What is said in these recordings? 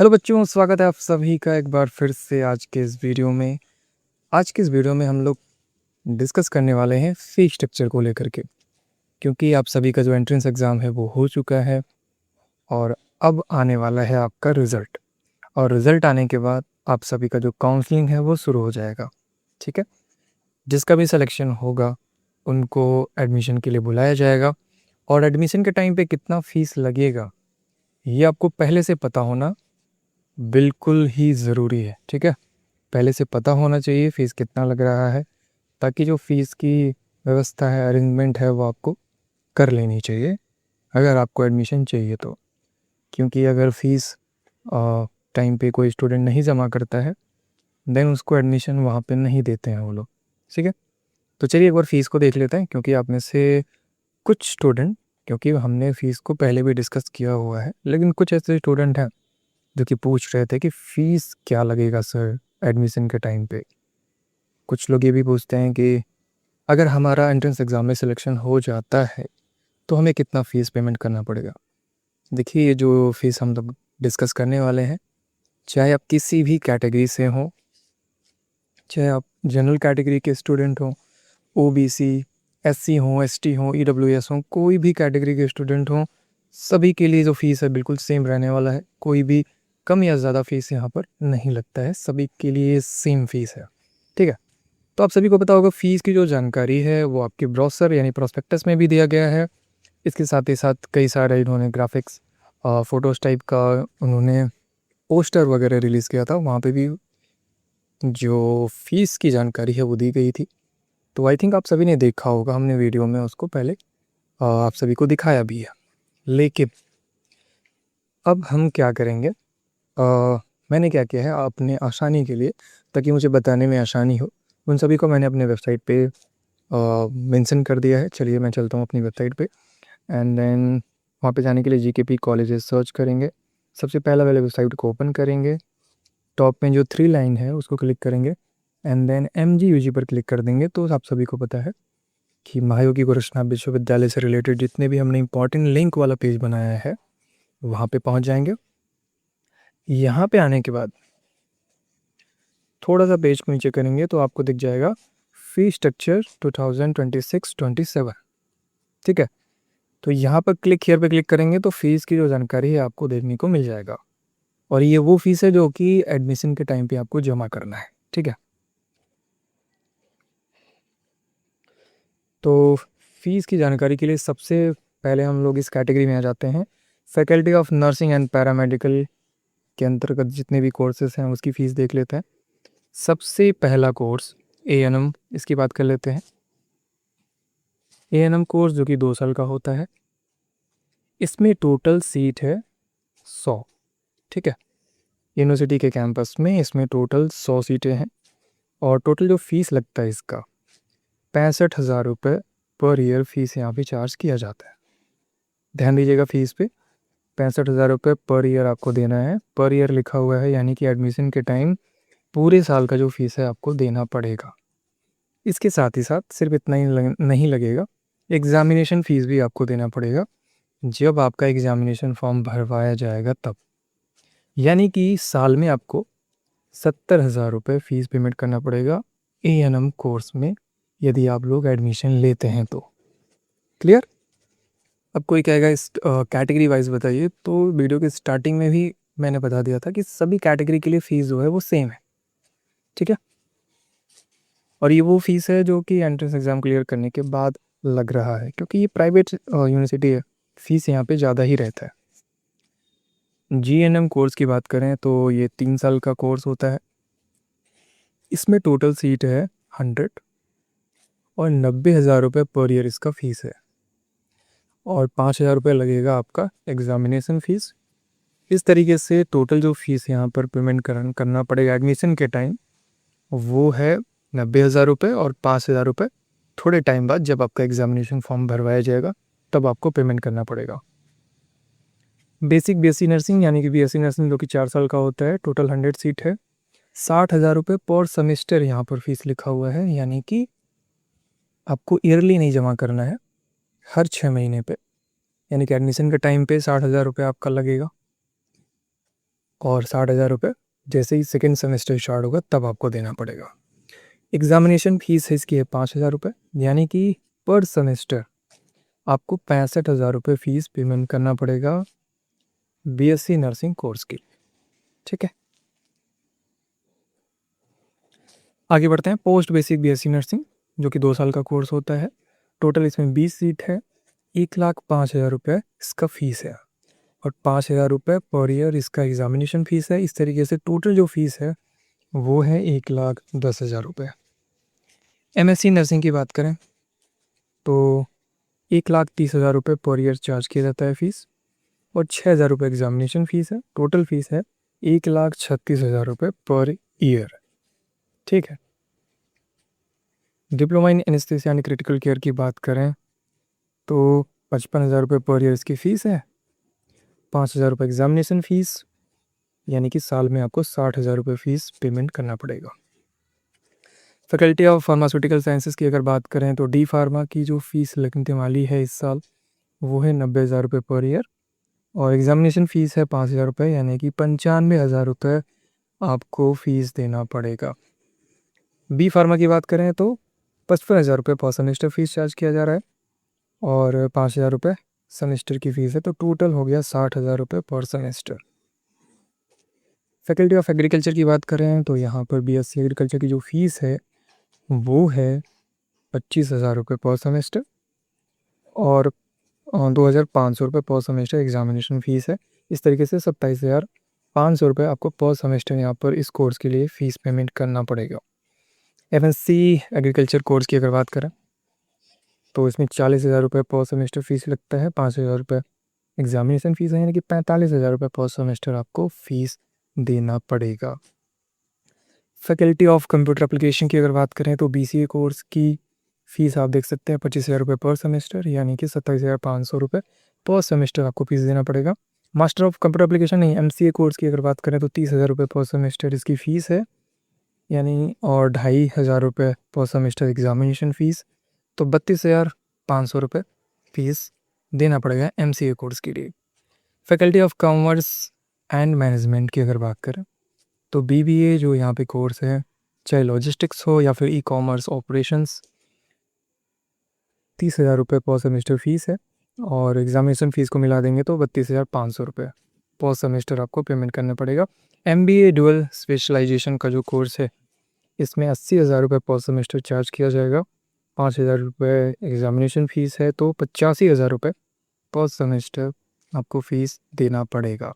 Hello बच्चों, स्वागत है आप सभी का एक बार फिर से आज के इस वीडियो में। आज के इस वीडियो में हम लोग डिस्कस करने वाले हैं फ़ी स्ट्रक्चर को लेकर के, क्योंकि आप सभी का जो एंट्रेंस एग्ज़ाम है वो हो चुका है और अब आने वाला है आपका रिज़ल्ट। और रिज़ल्ट आने के बाद आप सभी का जो काउंसलिंग है वो शुरू हो जाएगा। ठीक है, जिसका भी सिलेक्शन होगा उनको एडमिशन के लिए बुलाया जाएगा और एडमिशन के टाइम पे कितना फ़ीस लगेगा ये आपको पहले से पता होना बिल्कुल ही ज़रूरी है। ठीक है, पहले से पता होना चाहिए फ़ीस कितना लग रहा है, ताकि जो फ़ीस की व्यवस्था है, अरेंजमेंट है, वो आपको कर लेनी चाहिए अगर आपको एडमिशन चाहिए तो। क्योंकि अगर फ़ीस टाइम पे कोई स्टूडेंट नहीं जमा करता है देन उसको एडमिशन वहाँ पे नहीं देते हैं वो लोग। ठीक है, तो चलिए एक बार फ़ीस को देख लेते हैं, क्योंकि आप में से कुछ स्टूडेंट, क्योंकि हमने फ़ीस को पहले भी डिस्कस किया हुआ है, लेकिन कुछ ऐसे स्टूडेंट हैं जो कि पूछ रहे थे कि फ़ीस क्या लगेगा सर एडमिशन के टाइम पे। कुछ लोग ये भी पूछते हैं कि अगर हमारा एंट्रेंस एग्ज़ाम में सिलेक्शन हो जाता है तो हमें कितना फ़ीस पेमेंट करना पड़ेगा। देखिए, ये जो फ़ीस हम लोग डिस्कस करने वाले हैं, चाहे आप किसी भी कैटेगरी से हों, चाहे आप जनरल कैटेगरी के स्टूडेंट हों, ओबीसी, एससी हों, एसटी हों, ईडब्ल्यूएस हों, कोई भी कैटेगरी के स्टूडेंट हों, सभी के लिए जो फ़ीस है बिल्कुल सेम रहने वाला है। कोई भी कम या ज़्यादा फ़ीस यहाँ पर नहीं लगता है, सभी के लिए सेम फ़ीस है। ठीक है, तो आप सभी को पता होगा फ़ीस की जो जानकारी है वो आपके ब्रोशर यानी प्रोस्पेक्टस में भी दिया गया है। इसके साथ ही साथ कई सारे इन्होंने ग्राफिक्स, फ़ोटोज़ टाइप का उन्होंने पोस्टर वगैरह रिलीज़ किया था, वहाँ पे भी जो फ़ीस की जानकारी है वो दी गई थी। तो आई थिंक आप सभी ने देखा होगा, हमने वीडियो में उसको पहले आप सभी को दिखाया भी है। लेकिन अब हम क्या करेंगे, मैंने क्या किया है अपने आसानी के लिए, ताकि मुझे बताने में आसानी हो, उन सभी को मैंने अपने वेबसाइट पे मेंशन कर दिया है। चलिए मैं चलता हूँ अपनी वेबसाइट पे एंड देन वहाँ पे जाने के लिए जीकेपी कॉलेजेस सर्च करेंगे। सबसे पहला वाले वेबसाइट को ओपन करेंगे, टॉप में जो 3 लाइन है उसको क्लिक करेंगे एंड देन एमजीयूजी पर क्लिक कर देंगे। तो आप सभी को पता है कि महायोगी गोरखनाथ विश्वविद्यालय से रिलेटेड जितने भी हमने इंपॉर्टेंट लिंक वाला पेज बनाया है वहाँ पे पहुँच जाएंगे। यहाँ पे आने के बाद थोड़ा सा पेज को नीचे करेंगे तो आपको दिख जाएगा फ़ी स्ट्रक्चर 2026-27। ठीक है, तो यहाँ पर क्लिक हियर पे क्लिक करेंगे तो फ़ीस की जो जानकारी है आपको देखने को मिल जाएगा। और ये वो फ़ीस है जो कि एडमिशन के टाइम पे आपको जमा करना है। ठीक है, तो फ़ीस की जानकारी के लिए सबसे पहले हम लोग इस कैटेगरी में आ जाते हैं। Faculty of nursing and paramedical के अंतर्गत जितने भी कोर्सेज हैं उसकी फ़ीस देख लेते हैं। सबसे पहला कोर्स एएनएम, इसकी बात कर लेते हैं। एएनएम कोर्स जो कि 2 साल का होता है, इसमें टोटल सीट है 100। ठीक है, यूनिवर्सिटी के कैंपस में इसमें टोटल 100 सीटें हैं और टोटल जो फ़ीस लगता है इसका 65,000 रुपये पर ईयर फ़ीस यहाँ पे चार्ज किया जाता है। ध्यान दीजिएगा, फ़ीस पे 65,000 रुपये पर ईयर आपको देना है। पर ईयर लिखा हुआ है, यानी कि एडमिशन के टाइम पूरे साल का जो फ़ीस है आपको देना पड़ेगा। इसके साथ ही साथ सिर्फ इतना ही नहीं लगेगा, एग्ज़ामिनेशन फ़ीस भी आपको देना पड़ेगा जब आपका एग्ज़ामिनेशन फॉर्म भरवाया जाएगा तब। यानी कि साल में आपको 70,000 रुपये फ़ीस पेमेंट करना पड़ेगा एएनएम कोर्स में, यदि आप लोग एडमिशन लेते हैं तो। क्लियर? अब कोई कहेगा इस कैटेगरी वाइज बताइए, तो वीडियो के स्टार्टिंग में भी मैंने बता दिया था कि सभी कैटेगरी के लिए फ़ीस जो है वो सेम है। ठीक है, और ये वो फ़ीस है जो कि एंट्रेंस एग्ज़ाम क्लियर करने के बाद लग रहा है, क्योंकि ये प्राइवेट यूनिवर्सिटी है, फ़ीस यहाँ पे ज़्यादा ही रहता है। जीएनएम कोर्स की बात करें तो ये 3 साल का कोर्स होता है। इसमें टोटल सीट है 100 और 90,000 रुपये पर ईयर इसका फ़ीस है और 5,000 रुपये लगेगा आपका एग्ज़ामिनेशन फ़ीस। इस तरीके से टोटल जो फ़ीस यहाँ पर पेमेंट करना पड़ेगा एडमिशन के टाइम, वो है 90,000 रुपये और 5,000 रुपये थोड़े टाइम बाद जब आपका एग्ज़ामिनेशन फॉर्म भरवाया जाएगा तब आपको पेमेंट करना पड़ेगा। बेसिक बीएससी नर्सिंग यानी कि बीएससी नर्सिंग जो कि 4 साल का होता है, टोटल 100 सीट है। 60,000 रुपये पर सेमेस्टर यहाँ पर फ़ीस लिखा हुआ है, यानी कि आपको ईयरली नहीं जमा करना है, हर 6 महीने पे, यानी कि एडमिशन के टाइम पे 60,000 रुपये आपका लगेगा। और 60,000 रुपये जैसे ही सेकेंड सेमेस्टर स्टार्ट होगा तब आपको देना पड़ेगा। एग्ज़ामिनेशन फ़ीस है इसकी है 5,000 रुपये, यानी कि पर सेमेस्टर आपको 65,000 रुपये फ़ीस पेमेंट करना पड़ेगा बीएससी नर्सिंग कोर्स की। ठीक है, आगे बढ़ते हैं। पोस्ट बेसिक बीएससी नर्सिंग जो कि 2 साल का कोर्स होता है। टोटल इसमें 20 सीट है। 1,05,000 रुपये इसका फ़ीस है और 5,000 रुपये पर ईयर इसका एग्ज़ामिनेशन फ़ीस है। इस तरीके से टोटल जो फ़ीस है वो है 1,10,000 रुपये। एमएससी नर्सिंग की बात करें तो 1,30,000 रुपये पर ईयर चार्ज किया जाता है फ़ीस और 6,000 रुपये एग्ज़ामिनेशन फ़ीस है। टोटल फ़ीस है 1,36,000 रुपये पर ईयर। ठीक है, डिप्लोमा इन एनेस्थीसिया यानी क्रिटिकल केयर की बात करें तो 55,000 रुपये पर ईयर इसकी फ़ीस है। 5,000 रुपये एग्ज़ामिनेशन फ़ीस, यानी कि साल में आपको 60,000 रुपये फ़ीस पेमेंट करना पड़ेगा। फैकल्टी ऑफ फार्मास्यूटिकल साइंसेस की अगर बात करें तो डी फार्मा की जो फ़ीस लगने वाली है इस साल वो है 90,000 रुपये पर ईयर और एग्ज़ामिनेशन फ़ीस है 5,000 रुपये, यानी कि 95,000 रुपये आपको फ़ीस देना पड़ेगा। बी फार्मा की बात करें तो 55,000 रुपये पर सेमेस्टर फ़ीस चार्ज किया जा रहा है और 5,000 रुपये सेमेस्टर की फ़ीस है, तो टोटल हो गया 60,000 रुपये पर सेमेस्टर। फैकल्टी ऑफ एग्रीकल्चर की बात करें तो यहाँ पर बीएससी एग्रीकल्चर की जो फ़ीस है वो है 25,000 रुपये पर सेमेस्टर और 2,500 रुपये पर सेमेस्टर एग्ज़ामिनेशन फ़ीस है। इस तरीके से 27,500 रुपये आपको पर सेमेस्टर यहाँ पर इस कोर्स के लिए फ़ीस पेमेंट करना पड़ेगा। एमएससी एग्रीकल्चर कोर्स की अगर बात करें तो इसमें 40,000 रुपये पर सेमेस्टर फ़ीस लगता है। 5,000 रुपये एग्ज़ामिनेशन फ़ीस है, यानी कि 45,000 रुपये पर सेमेस्टर आपको फ़ीस देना पड़ेगा। फैकल्टी ऑफ कंप्यूटर एप्लीकेशन की अगर बात करें तो बीसीए कोर्स की फ़ीस आप देख सकते हैं 25,000 रुपये पर सेमेस्टर, यानी कि 27,500 रुपये पर सेमेस्टर आपको फ़ीस देना पड़ेगा। मास्टर ऑफ कंप्यूटर एप्लीकेशन नहीं, एमसीए कोर्स की अगर बात करें तो 30,000 रुपये पर सेमेस्टर इसकी फ़ीस है, यानी और 2,500 रुपये पर सेमेस्टर एग्ज़ामिनेशन फ़ीस, तो 32,500 रुपये फ़ीस देना पड़ेगा एमसीए कोर्स के लिए। Faculty of commerce and management की अगर बात करें तो बीबीए जो यहाँ पे कोर्स है, चाहे लॉजिस्टिक्स हो या फिर ई कॉमर्स ऑपरेशंस, 30,000 रुपये पर सेमेस्टर फ़ीस है और एग्ज़ामिनेशन फ़ीस को मिला देंगे तो 32,500 रुपये पर सेमेस्टर आपको पेमेंट करना पड़ेगा। एमबीए डुअल स्पेशलाइजेशन का जो कोर्स है इसमें 80,000 रुपये पर सेमेस्टर चार्ज किया जाएगा। 5,000 रुपये एग्ज़ामिनेशन फ़ीस है, तो 85,000 रुपये पर सेमेस्टर आपको फ़ीस देना पड़ेगा।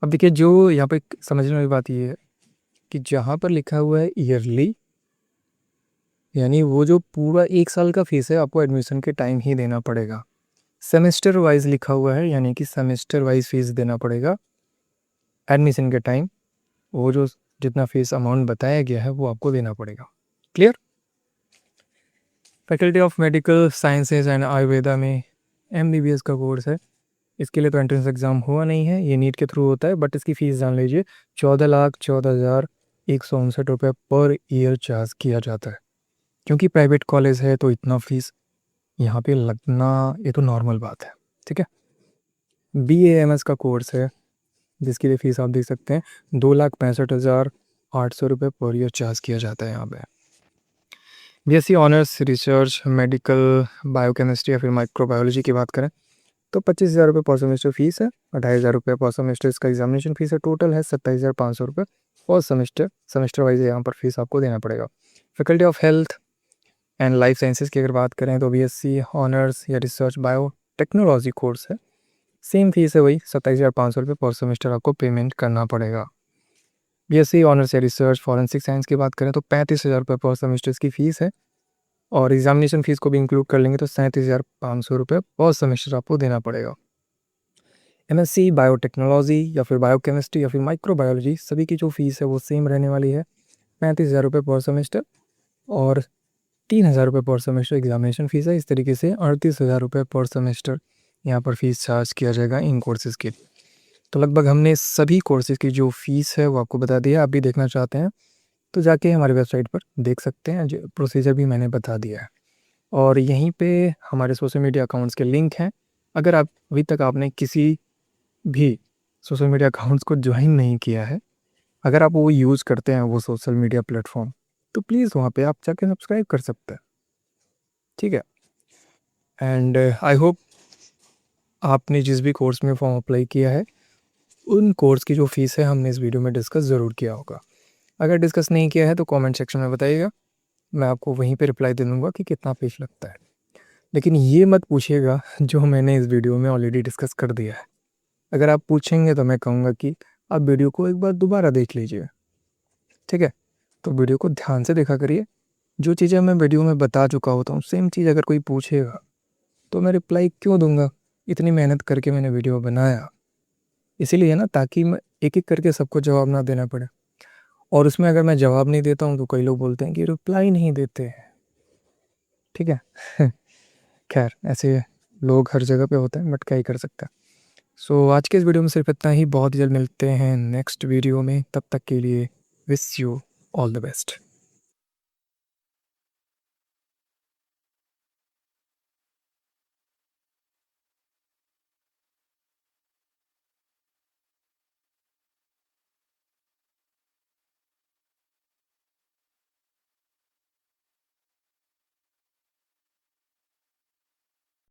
अब देखिए, जो यहाँ पे समझने वाली बात ये है कि जहाँ पर लिखा हुआ है ईयरली, यानी वो जो पूरा 1 साल का फ़ीस है आपको एडमिशन के टाइम ही देना पड़ेगा। सेमेस्टर वाइज लिखा हुआ है, यानी कि सेमेस्टर वाइज फ़ीस देना पड़ेगा एडमिशन के टाइम। वो जो जितना फ़ीस अमाउंट बताया गया है वो आपको देना पड़ेगा। Clear? Faculty of medical sciences and Ayurveda में एमबीबीएस का कोर्स है। इसके लिए तो एंट्रेंस एग्ज़ाम हुआ नहीं है, ये नीट के थ्रू होता है, बट इसकी फ़ीस जान लीजिए 14,14,159 रुपये पर ईयर चार्ज किया जाता है। क्योंकि प्राइवेट कॉलेज है तो इतना फ़ीस यहाँ पे लगना ये तो नॉर्मल बात है। ठीक है, BAMS का कोर्स है जिसके लिए फ़ीस आप देख सकते हैं 2,65,800 रुपये पर ईयर चार्ज किया जाता है यहाँ पे। BSc honours research medical biochemistry या फिर माइक्रोबायोलॉजी की बात करें तो 25,000 रुपये पर सेमेस्टर फ़ीस है। 2,500 रुपये पर सेमेस्टर इसका एग्ज़ामिनेशन फ़ीस है। टोटल है 27,500 रुपये पर सेमेस्टर। सेमेस्टर वाइज यहाँ पर फ़ीस आपको देना पड़ेगा। Faculty of health and life sciences की अगर बात करें तो BSc ऑनर्स या रिसर्च बायो टेक्नोलॉजी कोर्स है। सेम फीस है वही 27,500 रुपये पर सेमेस्टर आपको पेमेंट करना पड़ेगा। BSc ऑनर्स या रिसर्च फॉरेंसिक साइंस की बात करें तो 35,000 रुपये पर सेमेस्टर की फ़ीस है और एग्ज़ामिनेशन फ़ीस को भी इंक्लूड कर लेंगे तो 37,500 रुपये पर सेमेस्टर आपको देना पड़ेगा। MSc बायोटेक्नोलॉजी या फिर बायोकेमिस्ट्री या फिर माइक्रोबायोलॉजी, सभी की जो फ़ीस है वो सेम रहने वाली है, 35,000 रुपये पर सेमेस्टर और 3,000 रुपये पर सेमेस्टर एग्ज़ामिनेशन फ़ीस है। इस तरीके से 38,000 रुपये पर सेमेस्टर यहाँ पर फ़ीस चार्ज किया जाएगा इन कोर्सेज़ के। तो लगभग हमने सभी कोर्सेज़ की जो फ़ीस है वो आपको बता दिया। आप भी देखना चाहते हैं तो जाके हमारी वेबसाइट पर देख सकते हैं, जो प्रोसीजर भी मैंने बता दिया है और यहीं पे हमारे सोशल मीडिया अकाउंट्स के लिंक हैं। अगर आप अभी तक आपने किसी भी सोशल मीडिया अकाउंट्स को ज्वाइन नहीं किया है, अगर आप वो यूज़ करते हैं वो सोशल मीडिया प्लेटफॉर्म, तो प्लीज़ वहाँ पे आप जाके सब्सक्राइब कर सकते हैं, ठीक है। एंड आई होप आपने जिस भी कोर्स में फॉर्म अप्लाई किया है उन कोर्स की जो फ़ीस है हमने इस वीडियो में डिस्कस ज़रूर किया होगा। अगर डिस्कस नहीं किया है तो कमेंट सेक्शन में बताइएगा, मैं आपको वहीं पे रिप्लाई दे दूँगा कि कितना फ़ीस लगता है। लेकिन ये मत पूछिएगा जो मैंने इस वीडियो में ऑलरेडी डिस्कस कर दिया है। अगर आप पूछेंगे तो मैं कहूँगा कि आप वीडियो को एक बार दोबारा देख लीजिए, ठीक है। तो वीडियो को ध्यान से देखा करिए, जो चीज़ें मैं वीडियो में बता चुका होता हूँ सेम चीज़ अगर कोई पूछेगा तो मैं रिप्लाई क्यों दूंगा। इतनी मेहनत करके मैंने वीडियो बनाया इसीलिए ना, ताकि मैं एक एक करके सबको जवाब ना देना पड़े। और उसमें अगर मैं जवाब नहीं देता हूँ तो कई लोग बोलते हैं कि रिप्लाई नहीं देते हैं, ठीक है। खैर ऐसे लोग हर जगह पे होते हैं, बट क्या ही कर सकता है। सो आज के इस वीडियो में सिर्फ इतना ही, बहुत ही जल्द मिलते हैं नेक्स्ट वीडियो में, तब तक के लिए wish you all the best.